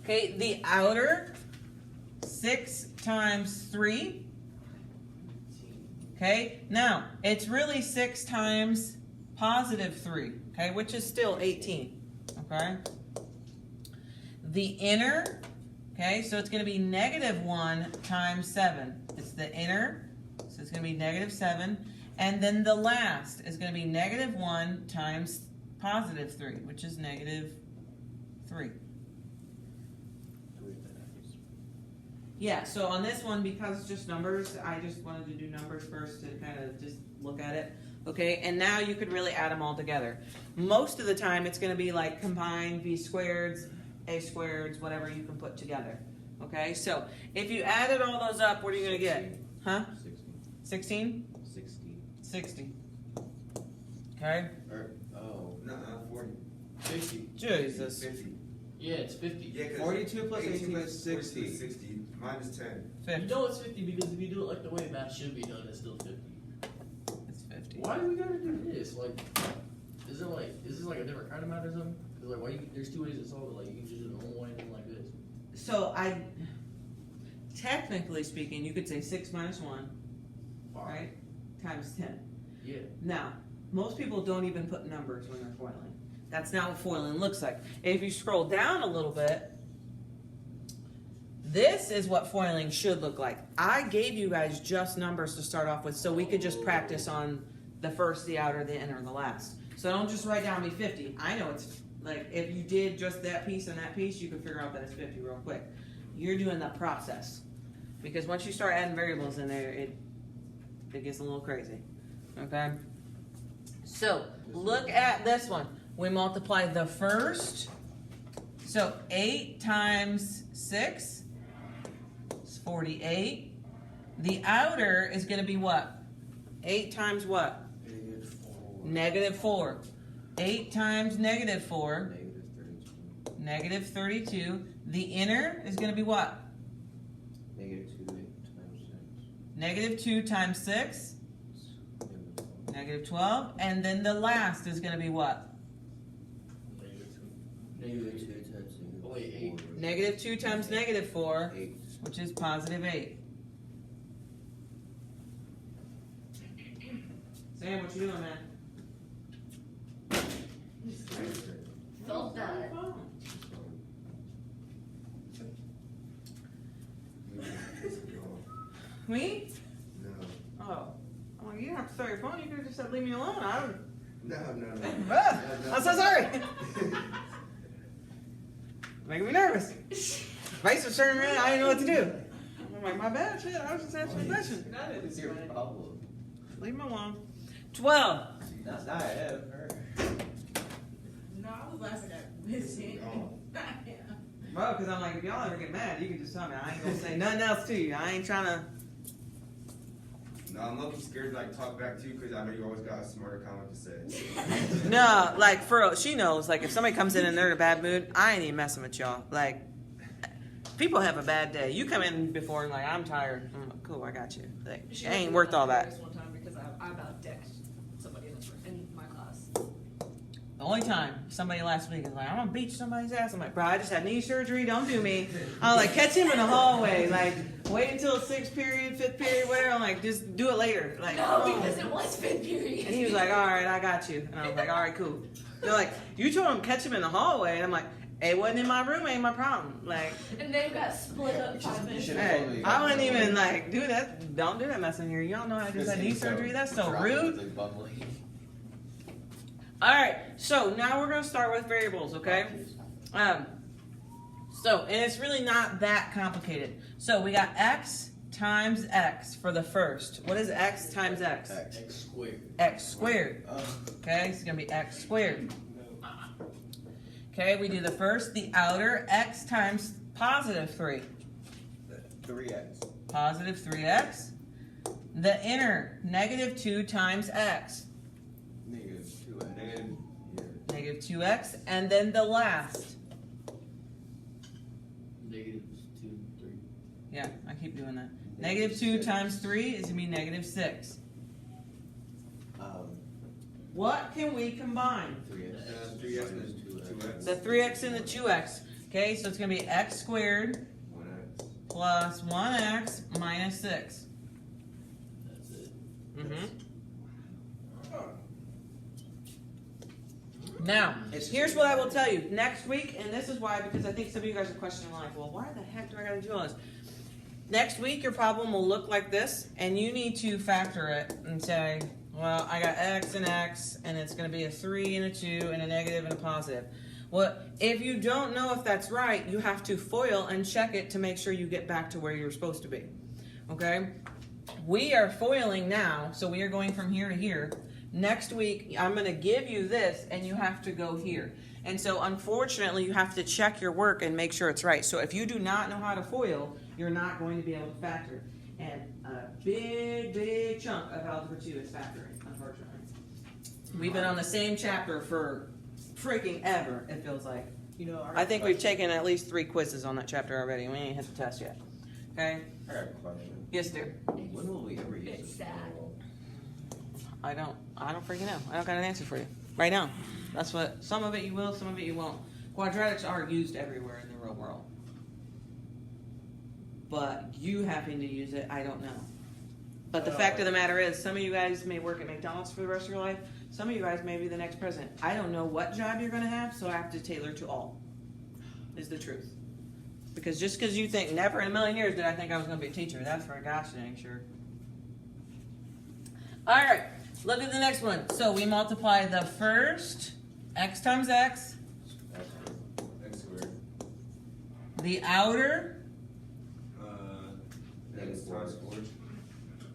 Okay, the outer, 6 times 3. Okay, now it's really 6 times positive 3, okay, which is still 18, okay? The inner, okay, so it's going to be negative 1 times 7. It's the inner, so it's going to be negative 7. And then the last is going to be negative 1 times positive 3, which is negative 3. Yeah, so on this one, because it's just numbers, I just wanted to do numbers first to kind of just look at it. Okay, and now you could really add them all together. Most of the time, it's going to be like combined b squareds, a squareds, whatever you can put together. Okay, so if you added all those up, what are you going to get? Huh? 16? 60. Okay. Oh, no, 40. 50. Jesus. 50. Yeah, it's 50. Yeah, 42 plus 18 is 60. 60. Minus 10. 50. You know it's 50 because if you do it like the way math should be done, it's still 50. It's 50. Why do we gotta do this? Like, is this like a different kind of math or something? Because like, there's two ways to solve it. Like, you can just do the normal way and then like this. So technically speaking, you could say 6 minus 1, right, times 10. Yeah. Now, most people don't even put numbers when they're foiling. That's not what foiling looks like. If you scroll down a little bit, this is what foiling should look like. I gave you guys just numbers to start off with so we could just practice on the first, the outer, the inner, and the last. So don't just write down me 50. I know it's like if you did just that piece and that piece, you could figure out that it's 50 real quick. You're doing the process. Because once you start adding variables in there, it gets a little crazy. Okay? So look at this one. We multiply the first. So 8 times 6 is 48. The outer is going to be what? 8 times what? Negative 4. 8 times negative 4. Negative 32. The inner is going to be what? Negative 2 times 6. Negative 12. And then the last is going to be what? Negative 2 times negative 4, which is positive 8. Sam, what you doing, man? Felt that. Me? No. Oh. Oh, you didn't have to throw your phone. You could have just said, leave me alone. I don't. No. I'm so sorry. Making me nervous. Face was turning around. I didn't know what to do. I'm like, my bad. Shit, I was just answering a question. It's your problem. Leave me alone. 12. That's not it. No, I was laughing at Missy. Bro, because I'm like, if y'all ever get mad, you can just tell me. I ain't going to say nothing else to you. I ain't trying to. No, I'm looking scared to like talk back to you because I know you always got a smarter comment to say. No, like, for real, she knows. Like, if somebody comes in and they're in a bad mood, I ain't even messing with y'all. Like, people have a bad day. You come in before and like, I'm tired. I'm like, cool, I got you. Like, it ain't worth all that. One time because I about decked somebody in my class. The only time somebody last week is like, I'm gonna beat somebody's ass. I'm like, bro, I just had knee surgery. Don't do me. I'm like, catch him in the hallway. Like, wait until 6th period, 5th period, whatever. I'm like, just do it later. Like, No, because it was 5th period. And he was like, all right, I got you. And I was like, all right, cool. They're like, you told him catch him in the hallway. And I'm like, it wasn't in my room, ain't my problem. Like, And they got split up 5 minutes. hey, I wouldn't even like do that. Don't do that mess in here. Y'all know I just had knee surgery. That's so rude. All right, so now we're gonna start with variables, okay? And it's really not that complicated. So we got x times x for the first. What is x times x? X squared. X squared. Okay, it's gonna be x squared. Okay, we do the first, the outer, x times positive 3. 3x. Positive 3x. The inner, negative 2 times x. Negative 2x. Negative 2x. And then the last. Negative 2, 3. Yeah, I keep doing that. Negative 2 times 3 is going to be negative 6. What can we combine? 3x. 3x and 2x. The 3x and the 2x. Okay, so it's gonna be x squared 1x. plus 1x minus 6. That's it. Mm-hmm. Now, here's what I will tell you. Next week, and this is why, because I think some of you guys are questioning like, well, why the heck do I gotta do all this? Next week, your problem will look like this, and you need to factor it and say, well, I got x, and it's gonna be a 3 and a 2 and a negative and a positive. Well, if you don't know if that's right, you have to FOIL and check it to make sure you get back to where you're supposed to be. Okay? We are foiling now, so we are going from here to here. Next week, I'm going to give you this, and you have to go here. And so, unfortunately, you have to check your work and make sure it's right. So if you do not know how to FOIL, you're not going to be able to factor. And a big, big chunk of Algebra 2 is factoring, unfortunately. We've been on the same chapter for freaking ever, it feels like. You know, I think we've taken at least 3 quizzes on that chapter already. We ain't hit the test yet. Okay? I have a question. Yes, dear. When will we ever use It's this? sad. I don't freaking know. I don't got an answer for you right now. That's what, some of it you will, some of it you won't. Quadratics are used everywhere in the real world. But you having to use it, I don't know. But the fact of the matter is, some of you guys may work at McDonald's for the rest of your life. Some of you guys may be the next president. I don't know what job you're going to have, so I have to tailor to all. Is the truth. Because just because you think, never in a million years did I think I was going to be a teacher. That's for gosh dang sure. All right. Look at the next one. So we multiply the first, x times x, X squared. the outer, X times 4.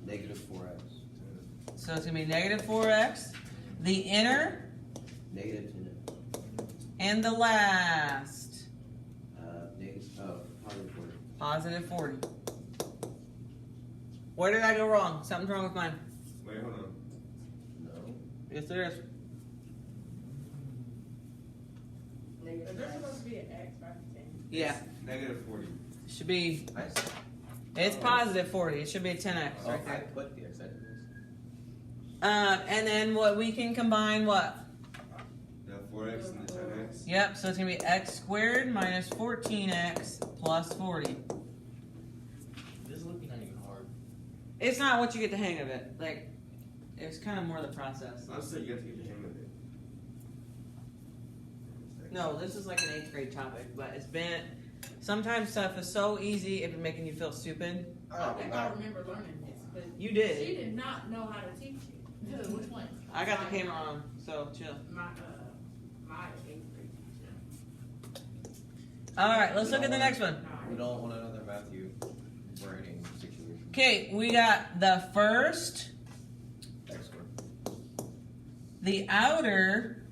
Negative 4x. so it's going to be negative 4x, the inner, Negative 10. and the last, Positive 40. positive 40. Where did I go wrong? Something's wrong with mine. Wait, hold on. No. Yes, there is. Is there supposed to be an X right there? Yeah. Negative 40. It should be, I see. it's positive 40. It should be a 10x Oh, right I there. put the x. I did this. And then what we can combine what? The 4x and the 10x. Yep, so it's going to be x squared minus 14x plus 40. This is looking not even hard. It's not what you get the hang of it. Like, it's kind of more the process. I'm saying you have to get the hang of it. No, this is like an 8th grade topic, but it's been, sometimes stuff is so easy it be making you feel stupid. I think I remember learning this, but You did. she did not know how to teach you. Which one? I got the camera on, so chill. My 8th grade teacher. Alright, let's look at the next one. We don't want another Matthew braiding situation. Okay, we got the first, X squared. the outer,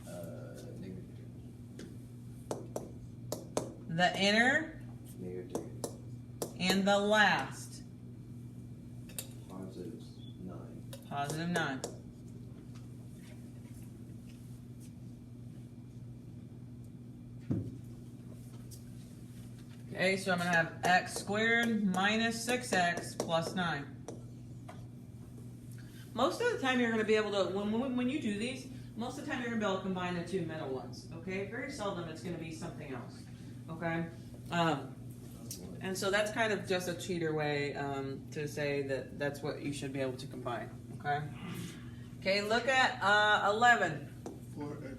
Negative 2. the inner, Negative 2. and the last. Positive 9. Positive 9. Okay, so I'm going to have x squared minus 6x plus 9. Most of the time you're going to be able to, when you do these, most of the time you're going to be able to combine the two middle ones. Okay, very seldom it's going to be something else. Okay, and so that's kind of just a cheater way to say that that's what you should be able to combine. Okay. Okay, look at 11. 4x squared.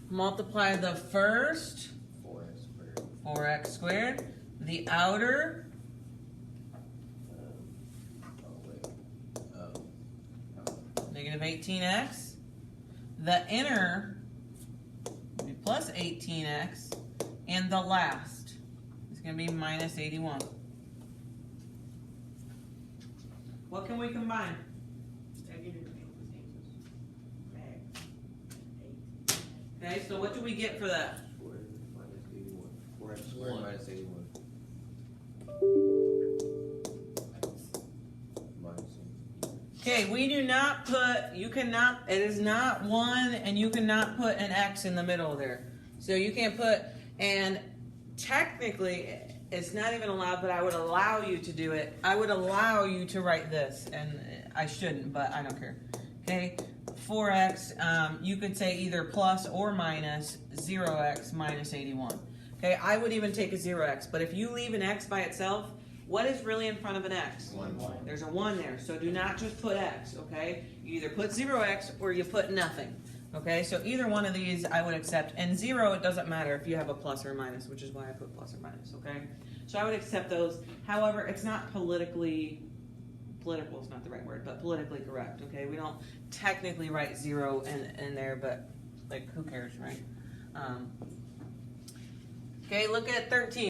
Multiply the first, 4x squared. 4x squared, the outer, negative 18x, the inner, plus 18x, and the last is going to be minus 81. What can we combine? Okay, so what do we get for that? 4 minus 81. 4x squared minus 81. Minus 81. Okay, we do not put, you cannot, it is not 1, and you cannot put an x in the middle there. So you can't put, and technically, it's not even allowed, but I would allow you to do it. I would allow you to write this, and I shouldn't, but I don't care. Okay, 4x, you could say either plus or minus 0x minus 81. Okay, I would even take a 0x, but if you leave an x by itself, what is really in front of an x? 1. There's a 1 there, so do not just put x, okay? You either put 0x or you put nothing, okay? So either one of these I would accept, and 0, it doesn't matter if you have a plus or a minus, which is why I put plus or minus, okay? So I would accept those. However, it's not political is not the right word, but politically correct, okay? We don't technically write 0 in there, but, like, who cares, right? Okay, look at 13.